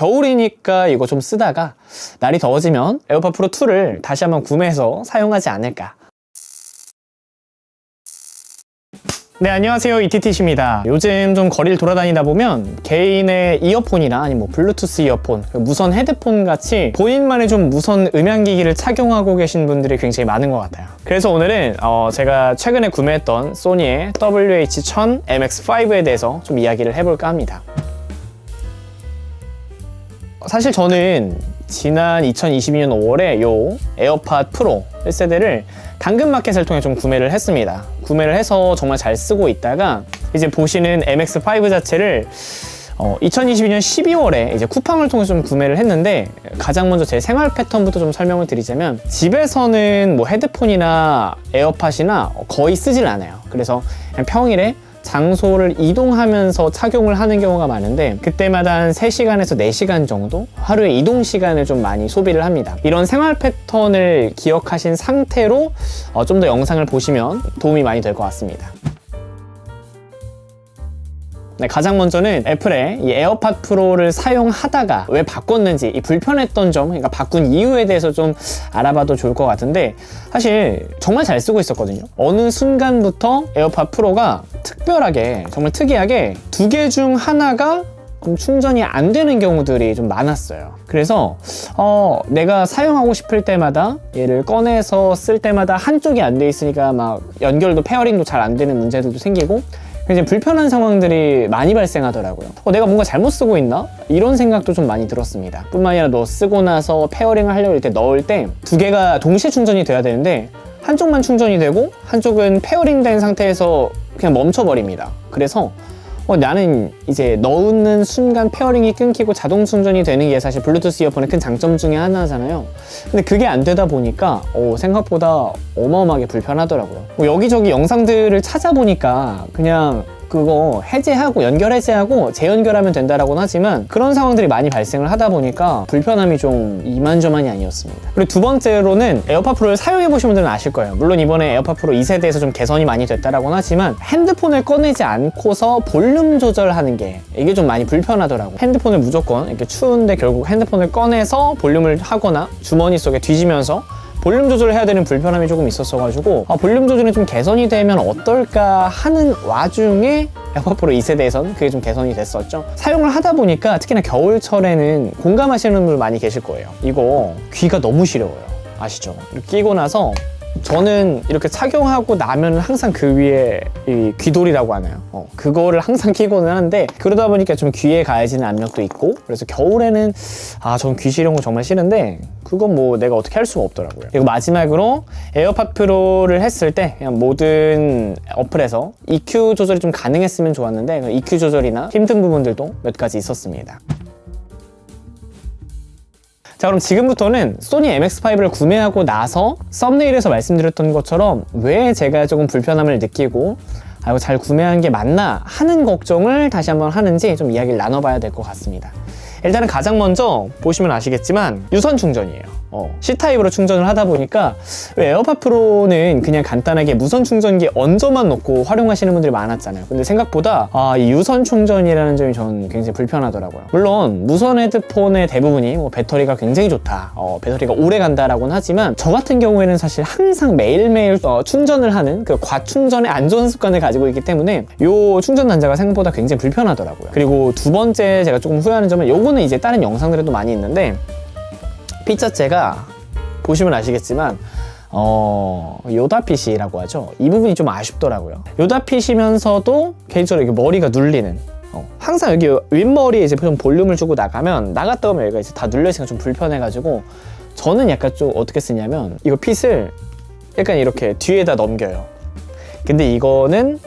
겨울이니까 이거 좀 쓰다가 날이 더워지면 에어팟 프로 2를 다시 한번 구매해서 사용하지 않을까. 네, 안녕하세요. 이티티십니다. 요즘 좀 거리를 돌아다니다 보면 개인의 이어폰이나 아니면 블루투스 이어폰, 무선 헤드폰 같이 본인만의 좀 무선 음향기기를 착용하고 계신 분들이 굉장히 많은 것 같아요. 그래서 오늘은 제가 최근에 구매했던 소니의 WH-1000 MX5에 대해서 좀 이야기를 해볼까 합니다. 사실 저는 지난 2022년 5월에 요 에어팟 프로 1세대를 당근마켓을 통해 좀 구매를 했습니다. 구매를 해서 정말 잘 쓰고 있다가 이제 보시는 MX5 자체를 2022년 12월에 이제 쿠팡을 통해서 좀 구매를 했는데, 가장 먼저 제 생활 패턴부터 좀 설명을 드리자면, 집에서는 뭐 헤드폰이나 에어팟이나 거의 쓰질 않아요. 그래서 그냥 평일에 장소를 이동하면서 착용을 하는 경우가 많은데, 그때마다 한 3시간에서 4시간 정도 하루에 이동 시간을 좀 많이 소비를 합니다. 이런 생활 패턴을 기억하신 상태로 좀 더 영상을 보시면 도움이 많이 될 것 같습니다. 네, 가장 먼저는 애플의 이 에어팟 프로를 사용하다가 왜 바꿨는지, 이 불편했던 점, 그러니까 바꾼 이유에 대해서 좀 알아봐도 좋을 것 같은데, 사실 정말 잘 쓰고 있었거든요. 어느 순간부터 에어팟 프로가 특별하게, 정말 특이하게 2개 중 하나가 충전이 안 되는 경우들이 좀 많았어요. 그래서 내가 사용하고 싶을 때마다 얘를 꺼내서 쓸 때마다 한쪽이 안 돼 있으니까 막 연결도 페어링도 잘 안 되는 문제들도 생기고 굉장히 불편한 상황들이 많이 발생하더라고요. 내가 뭔가 잘못 쓰고 있나? 이런 생각도 좀 많이 들었습니다. 뿐만 아니라 너 쓰고 나서 페어링을 하려고 할 때 넣을 때 2개가 동시에 충전이 돼야 되는데 한쪽만 충전이 되고 한쪽은 페어링 된 상태에서 그냥 멈춰버립니다. 그래서 나는 이제 넣는 순간 페어링이 끊기고 자동 충전이 되는 게 사실 블루투스 이어폰의 큰 장점 중에 하나잖아요. 근데 그게 안 되다 보니까 생각보다 어마어마하게 불편하더라고요. 여기저기 영상들을 찾아보니까 그냥 그거 해제하고 연결 해제하고 재연결하면 된다라고는 하지만, 그런 상황들이 많이 발생을 하다 보니까 불편함이 좀 이만저만이 아니었습니다. 그리고 두 번째로는 에어팟 프로를 사용해보신 분들은 아실 거예요. 물론 이번에 에어팟 프로 2세대에서 좀 개선이 많이 됐다라고는 하지만, 핸드폰을 꺼내지 않고서 볼륨 조절하는 게 이게 좀 많이 불편하더라고요. 핸드폰을 무조건 이렇게 추운데 결국 핸드폰을 꺼내서 볼륨을 하거나 주머니 속에 뒤지면서 볼륨 조절을 해야 되는 불편함이 조금 있었어가지고 볼륨 조절이 좀 개선이 되면 어떨까 하는 와중에 에어팟 프로 2세대에선 그게 좀 개선이 됐었죠. 사용을 하다 보니까 특히나 겨울철에는 공감하시는 분들 많이 계실 거예요. 이거 귀가 너무 시려워요. 아시죠? 끼고 나서 저는 이렇게 착용하고 나면 항상 그 위에 이 귀돌이라고 하나요? 그거를 항상 끼고는 하는데, 그러다 보니까 좀 귀에 가해지는 압력도 있고, 그래서 겨울에는 전 귀 시려운 거 정말 싫은데 그건 뭐 내가 어떻게 할 수가 없더라고요. 그리고 마지막으로 에어팟 프로를 했을 때 그냥 모든 어플에서 EQ 조절이 좀 가능했으면 좋았는데, EQ 조절이나 힘든 부분들도 몇 가지 있었습니다. 자, 그럼 지금부터는 소니 MX5를 구매하고 나서 썸네일에서 말씀드렸던 것처럼 왜 제가 조금 불편함을 느끼고 이거 잘 구매한 게 맞나 하는 걱정을 다시 한번 하는지 좀 이야기를 나눠봐야 될 것 같습니다. 일단은 가장 먼저 보시면 아시겠지만 유선 충전이에요. C타입으로 충전을 하다 보니까, 왜 에어팟 프로는 그냥 간단하게 무선 충전기 얹어만 놓고 활용하시는 분들이 많았잖아요. 근데 생각보다 이 유선 충전이라는 점이 저는 굉장히 불편하더라고요. 물론 무선 헤드폰의 대부분이 배터리가 굉장히 좋다, 배터리가 오래 간다라고는 하지만, 저 같은 경우에는 사실 항상 매일매일 충전을 하는 그 과충전의 안 좋은 습관을 가지고 있기 때문에 요 충전 단자가 생각보다 굉장히 불편하더라고요. 그리고 두 번째 제가 조금 후회하는 점은, 요거는 이제 다른 영상들에도 많이 있는데, 핏 자체가 보시면 아시겠지만 요다핏이라고 하죠. 이 부분이 좀 아쉽더라고요. 요다핏이면서도 개인적으로 이렇게 머리가 눌리는, 항상 여기 윗머리에 이제 좀 볼륨을 주고 나가면, 나갔다 오면 여기가 이제 다 눌려있으니까 좀 불편해가지고, 저는 약간 좀 어떻게 쓰냐면 이거 핏을 약간 이렇게 뒤에다 넘겨요. 근데 이거는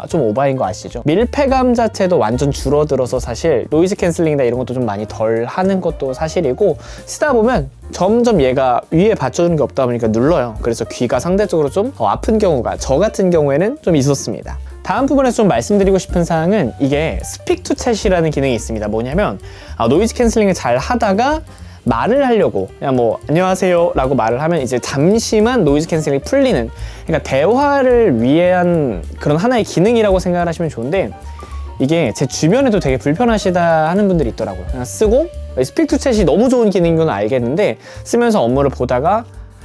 좀 오바인 거 아시죠? 밀폐감 자체도 완전 줄어들어서 사실 노이즈 캔슬링이나 이런 것도 좀 많이 덜 하는 것도 사실이고, 쓰다 보면 점점 얘가 위에 받쳐주는 게 없다 보니까 눌러요. 그래서 귀가 상대적으로 좀 아픈 경우가 저 같은 경우에는 좀 있었습니다. 다음 부분에서 좀 말씀드리고 싶은 사항은, 이게 스픽 투 챗이라는 기능이 있습니다. 뭐냐면 노이즈 캔슬링을 잘 하다가 말을 하려고 그냥 뭐 안녕하세요 라고 말을 하면 이제 잠시만 노이즈 캔슬링이 풀리는, 그러니까 대화를 위한 그런 하나의 기능이라고 생각을 하시면 좋은데, 이게 제 주변에도 되게 불편하시다 하는 분들이 있더라고요. 그냥 쓰고 스픽 투 챗이 너무 좋은 기능인 건 알겠는데 쓰면서 업무를 보다가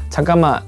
잠깐만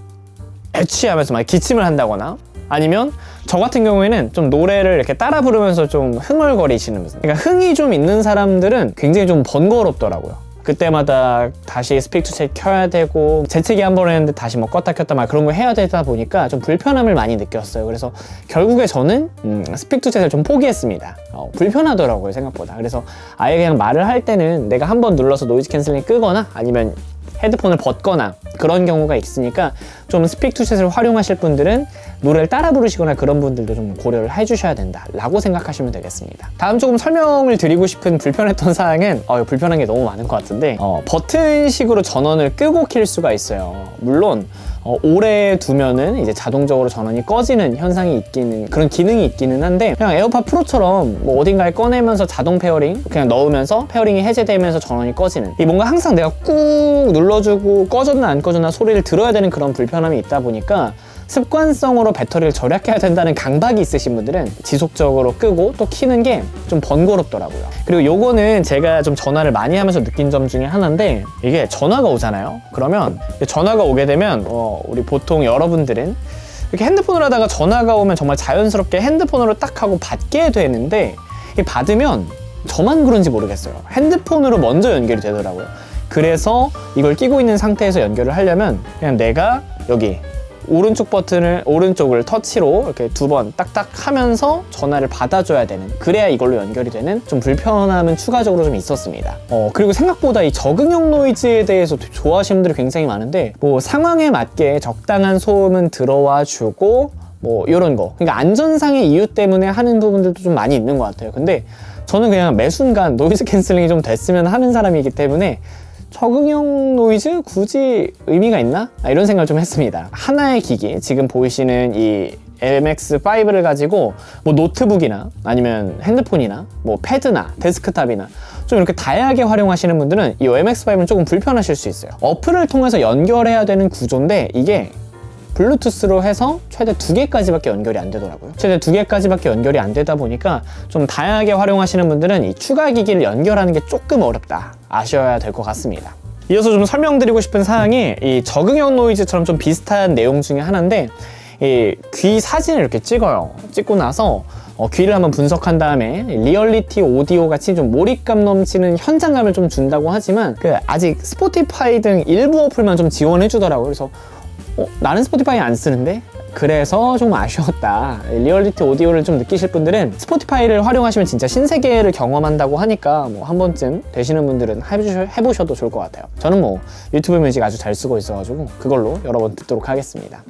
애취하면서 막 기침을 한다거나 아니면 저 같은 경우에는 좀 노래를 이렇게 따라 부르면서 좀 흥얼거리시는 분들, 그러니까 흥이 좀 있는 사람들은 굉장히 좀 번거롭더라고요. 그때마다 다시 스픽 투 챗 켜야 되고 재채기 한 번 했는데 다시 뭐 껐다 켰다 막 그런 거 해야 되다 보니까 좀 불편함을 많이 느꼈어요. 그래서 결국에 저는 스픽 투 챗을 좀 포기했습니다. 불편하더라고요, 생각보다. 그래서 아예 그냥 말을 할 때는 내가 한 번 눌러서 노이즈 캔슬링 끄거나 아니면 헤드폰을 벗거나 그런 경우가 있으니까 좀 스픽 투 챗을 활용하실 분들은 노래를 따라 부르시거나 그런 분들도 좀 고려를 해주셔야 된다 라고 생각하시면 되겠습니다. 다음 조금 설명을 드리고 싶은 불편했던 사항은 불편한 게 너무 많은 것 같은데 버튼식으로 전원을 끄고 킬 수가 있어요. 물론 오래 두면은 이제 자동적으로 전원이 꺼지는 현상이 있기는, 그런 기능이 있기는 한데 그냥 에어팟 프로처럼 뭐 어딘가에 꺼내면서 자동 페어링 그냥 넣으면서 페어링이 해제되면서 전원이 꺼지는, 이 뭔가 항상 내가 꾹 눌러주고 꺼졌나 안 꺼졌나 소리를 들어야 되는 그런 불편함이 있다 보니까 습관성으로 배터리를 절약해야 된다는 강박이 있으신 분들은 지속적으로 끄고 또 켜는 게 좀 번거롭더라고요. 그리고 요거는 제가 좀 전화를 많이 하면서 느낀 점 중에 하나인데, 이게 전화가 오잖아요. 그러면 전화가 오게 되면 우리 보통 여러분들은 이렇게 핸드폰을 하다가 전화가 오면 정말 자연스럽게 핸드폰으로 딱 하고 받게 되는데, 이게 받으면 저만 그런지 모르겠어요. 핸드폰으로 먼저 연결이 되더라고요. 그래서 이걸 끼고 있는 상태에서 연결을 하려면 그냥 내가 여기 오른쪽을 터치로 이렇게 두 번 딱딱 하면서 전화를 받아줘야 되는, 그래야 이걸로 연결이 되는 좀 불편함은 추가적으로 좀 있었습니다. 그리고 생각보다 이 적응형 노이즈에 대해서 좋아하시는 분들이 굉장히 많은데, 뭐 상황에 맞게 적당한 소음은 들어와 주고 뭐 이런 거, 그러니까 안전상의 이유 때문에 하는 부분들도 좀 많이 있는 것 같아요. 근데 저는 그냥 매 순간 노이즈 캔슬링이 좀 됐으면 하는 사람이기 때문에 적응형 노이즈 굳이 의미가 있나? 이런 생각을 좀 했습니다. 하나의 기기, 지금 보이시는 이 MX5를 가지고 뭐 노트북이나 아니면 핸드폰이나 뭐 패드나 데스크탑이나 좀 이렇게 다양하게 활용하시는 분들은 이 MX5는 조금 불편하실 수 있어요. 어플을 통해서 연결해야 되는 구조인데 이게 블루투스로 해서 최대 2개까지밖에 연결이 안 되더라고요. 최대 2개까지밖에 연결이 안 되다 보니까 좀 다양하게 활용하시는 분들은 이 추가 기기를 연결하는 게 조금 어렵다 아셔야 될 것 같습니다. 이어서 좀 설명드리고 싶은 사항이 이 적응형 노이즈처럼 좀 비슷한 내용 중에 하나인데, 이 귀 사진을 이렇게 찍어요. 찍고 나서 귀를 한번 분석한 다음에 리얼리티 오디오 같이 좀 몰입감 넘치는 현장감을 좀 준다고 하지만 아직 스포티파이 등 일부 어플만 좀 지원해 주더라고요. 그래서 나는 스포티파이 안 쓰는데? 그래서 좀 아쉬웠다. 리얼리티 오디오를 좀 느끼실 분들은 스포티파이를 활용하시면 진짜 신세계를 경험한다고 하니까 뭐 한 번쯤 되시는 분들은 해보셔도 좋을 것 같아요. 저는 뭐 유튜브 뮤직 아주 잘 쓰고 있어가지고 그걸로 여러 번 듣도록 하겠습니다.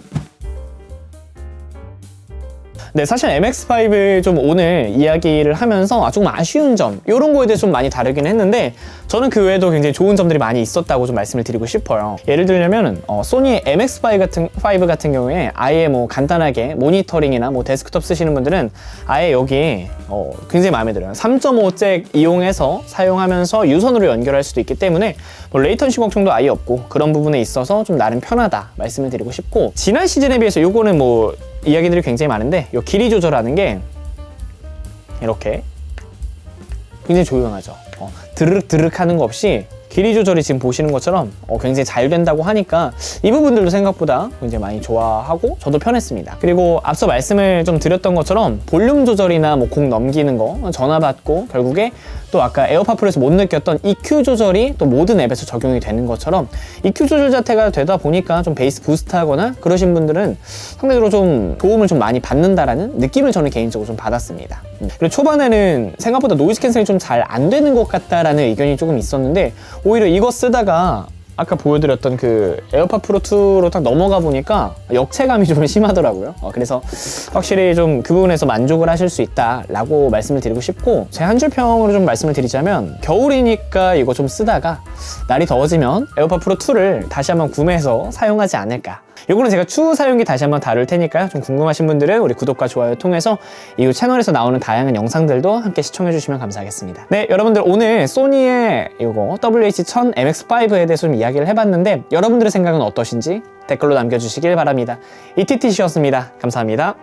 네, 사실 MX5 좀 오늘 이야기를 하면서 조금 아쉬운 점 이런 거에 대해서 좀 많이 다루긴 했는데, 저는 그 외에도 굉장히 좋은 점들이 많이 있었다고 좀 말씀을 드리고 싶어요. 예를 들려면 소니의 MX5 같은 경우에 아예 뭐 간단하게 모니터링이나 뭐 데스크톱 쓰시는 분들은 아예 여기 굉장히 마음에 들어요. 3.5 잭 이용해서 사용하면서 유선으로 연결할 수도 있기 때문에 뭐 레이턴시 걱정도 아예 없고 그런 부분에 있어서 좀 나름 편하다 말씀을 드리고 싶고, 지난 시즌에 비해서 요거는 뭐 이야기들이 굉장히 많은데 이 길이 조절하는 게 이렇게 굉장히 조용하죠. 드르륵 하는 거 없이 길이 조절이 지금 보시는 것처럼 굉장히 잘 된다고 하니까 이 부분들도 생각보다 굉장히 많이 좋아하고 저도 편했습니다. 그리고 앞서 말씀을 좀 드렸던 것처럼 볼륨 조절이나 뭐 곡 넘기는 거, 전화 받고 결국에 또 아까 에어팟 프로에서 못 느꼈던 EQ 조절이 또 모든 앱에서 적용이 되는 것처럼 EQ 조절 자체가 되다 보니까 좀 베이스 부스트 하거나 그러신 분들은 상대적으로 좀 도움을 좀 많이 받는다라는 느낌을 저는 개인적으로 좀 받았습니다. 그리고 초반에는 생각보다 노이즈 캔슬링이 좀 잘 안 되는 것 같다라는 의견이 조금 있었는데, 오히려 이거 쓰다가 아까 보여드렸던 그 에어팟 프로 2로 딱 넘어가 보니까 역체감이 좀 심하더라고요. 그래서 확실히 좀 그 부분에서 만족을 하실 수 있다라고 말씀을 드리고 싶고, 제 한 줄 평으로 좀 말씀을 드리자면 겨울이니까 이거 좀 쓰다가 날이 더워지면 에어팟 프로 2를 다시 한번 구매해서 사용하지 않을까. 요거는 제가 추후 사용기 다시 한번 다룰 테니까요. 좀 궁금하신 분들은 우리 구독과 좋아요 통해서 이후 채널에서 나오는 다양한 영상들도 함께 시청해 주시면 감사하겠습니다. 네, 여러분들 오늘 소니의 이거 WH-1000 MX5에 대해서 좀 이야기를 해봤는데 여러분들의 생각은 어떠신지 댓글로 남겨주시길 바랍니다. 이티티씨였습니다. 감사합니다.